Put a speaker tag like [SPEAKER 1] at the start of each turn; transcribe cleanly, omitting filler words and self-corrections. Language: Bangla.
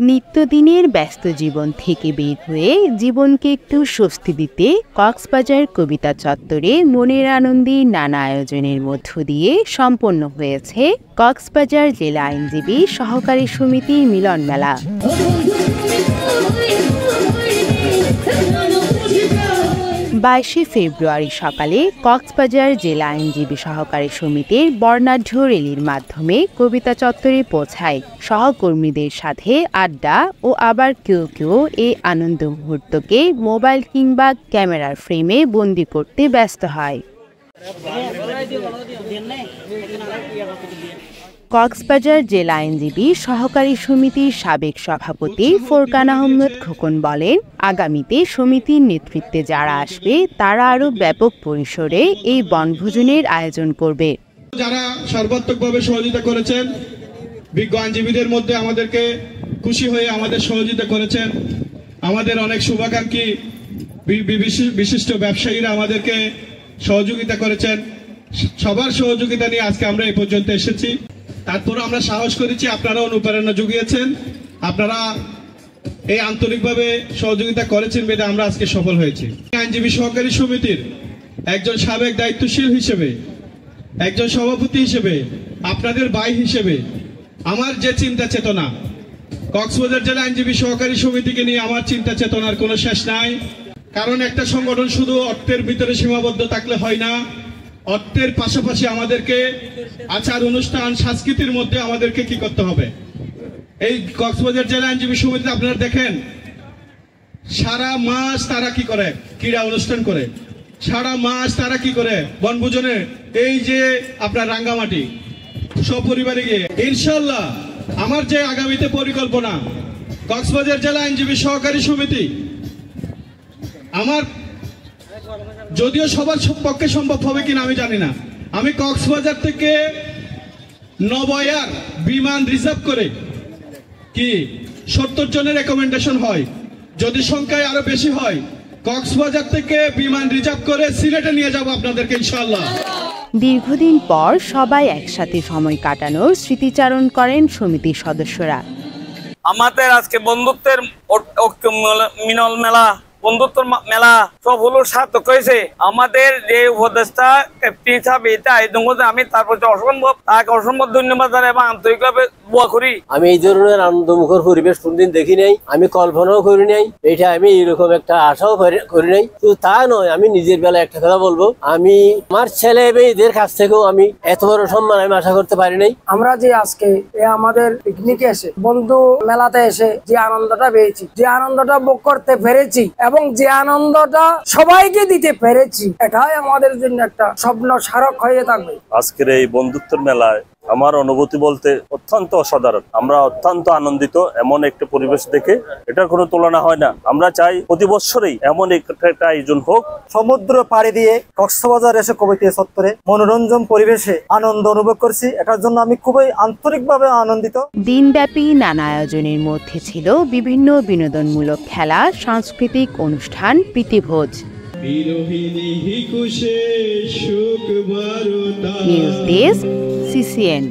[SPEAKER 1] নিত্যদিনের ব্যস্ত জীবন থেকে বের হয়ে জীবনকে একটু স্বস্তি দিতে কক্সবাজার কবিতা চত্বরে মনের আনন্দে নানা আয়োজনের মধ্য দিয়ে সম্পন্ন হয়েছে কক্সবাজার জেলা আইনজীবী সহকারী সমিতির মিলন মেলা। 22 ফেব্রুয়ারি সকালে কক্সবাজার জেলা আইনজীবী সহকারী সমিতির বর্ণাঢ্য র্যালির মাধ্যমে কবিতা চত্বরে পৌঁছায়। সহকর্মীদের সাথে আড্ডা ও আবার কেউ কেউ এই আনন্দ মুহূর্তকে মোবাইল কিংবা ক্যামেরার ফ্রেমে বন্দি করতে ব্যস্ত হয়। কক্সবাজার জেলা আইনজীবী সহকারী সমিতির সাবেক সভাপতি ফোরকান আহমেদ খোকন বলেন, আগামীতে সমিতির নেতৃত্বে যারা আসবে তারা আরও ব্যাপক পরিসরে এই বনভোজনের আয়োজন করবে।
[SPEAKER 2] যারা সর্বাত্মকভাবে সহযোগিতা করেছেন, বিজ্ঞ আইনজীবীদের মধ্যে আমাদেরকে খুশি হয়ে আমাদের সহযোগিতা করেছেন, আমাদের অনেক শুভাকাঙ্ক্ষী বিশিষ্ট ব্যবসায়ীরা আমাদেরকে সহযোগিতা করেছেন, সবার সহযোগিতা নিয়ে আজকে আমরা এই পর্যন্ত এসেছি। তারপর আমরা সাহস করেছি, আপনারা অনুপ্রেরণা জুগিয়েছেন, আপনারা এই আন্তরিকভাবে সহযোগিতা করেছেন বেদে আমরা আজকে সফল হয়েছি। আইনজীবী সহকারী সমিতির একজন সাবেক দায়িত্বশীল হিসেবে, একজন সভাপতি হিসেবে, আপনাদের ভাই হিসেবে আমার যে চিন্তা চেতনা, কক্সবাজার জেলা আইনজীবী সহকারী সমিতিকে নিয়ে আমার চিন্তা চেতনার কোনো শেষ নাই। কারণ একটা সংগঠন শুধু অর্থের ভিতরে সীমাবদ্ধ থাকলে হয় না, অর্থের পাশাপাশি আমাদেরকে আচার অনুষ্ঠান সংস্কৃতির মধ্যে আমাদেরকে কি করতে হবে। এই কক্সবাজার জেলা আইনজীবী সমিতি আপনারা দেখেন, সারা মাস তারা কি করে, ক্রীড়া অনুষ্ঠান করে, সারা মাস তারা কি করে বনভোজনে, এই যে আপনার রাঙ্গামাটি সপরিবারে গিয়ে। ইনশাল্লাহ আমার যে আগামীতে পরিকল্পনা, কক্সবাজার জেলা আইনজীবী সহকারী সমিতি আমার যদিও সবার পক্ষে সম্ভব হবে কিনা আমি জানি না, আমি কক্সবাজার থেকে নবয়ার বিমান রিজার্ভ করে কি 70 জনের রেকমেন্ডেশন হয়, যদি সংখ্যায় আরো বেশি হয় কক্সবাজার থেকে বিমান রিজার্ভ করে সিলেটে নিয়ে যাব আপনাদেরকে ইনশাআল্লাহ।
[SPEAKER 1] দীর্ঘদিন পর সবাই একসাথে সময় কাটানোর স্মৃতিচারণ করেন সমিতির সদস্যরা।
[SPEAKER 3] আমাদের আজকে বন্ধুত্বের মিলন মেলা, বন্ধুত্ব মেলা সব হলো সার্থক হয়েছে। আমাদের যে উপদেষ্টা ক্যাপ্টেন সাহেব এটা আয়োজন করতে আমি তার প্রতি অসম্ভব ধন্যবাদ জানাই এবং আন্তরিকভাবে দোয়া করি।
[SPEAKER 4] আমি এই ধরনের আনন্দমুখর পরিবেশ কোনদিন দেখি নাই, আমি কল্পনাও করি নাই, এটা আমি এরকম একটা আশাও করি নাই। শুধু তা নয়, আমি নিজের বেলায় একটা কথা বলবো, আমি আমার ছেলে মেয়েদের কাছ থেকেও আমি এত বড় সম্মান আমি আশা করতে পারি নাই।
[SPEAKER 5] আমরা যে আজকে আমাদের পিকনিকে এসে, বন্ধু মেলাতে এসে যে আনন্দটা পেয়েছি, যে আনন্দটা ভোগ করতে পেরেছি এবং যে আনন্দটা সবাইকে দিতে পেরেছি, এটাই আমাদের জন্য একটা স্বপ্ন স্মারক হয়ে থাকবে।
[SPEAKER 6] আজকের এই বন্ধুত্বের মেলায় আমার অনুভূতি বলতে অত্যন্ত অসাধারণ। আমরা অত্যন্ত আনন্দিত এমন একটা পরিবেশ দেখে, এটার কোনো তুলনা হয় না। আমরা চাই প্রতি বছরই এমন একটা আয়োজন হোক।
[SPEAKER 7] সমুদ্র পাড়ি দিয়ে কক্সবাজার এসে কবিতা চত্বরে মনোরঞ্জন পরিবেশে আনন্দ অনুভব করছি, এটার জন্য আমি খুবই আন্তরিকভাবে আনন্দিত।
[SPEAKER 1] দিনব্যাপী নানা আয়োজনের মধ্যে ছিল বিভিন্ন বিনোদনমূলক খেলা, সাংস্কৃতিক অনুষ্ঠান, প্রীতিভোজ। News desk, CCN।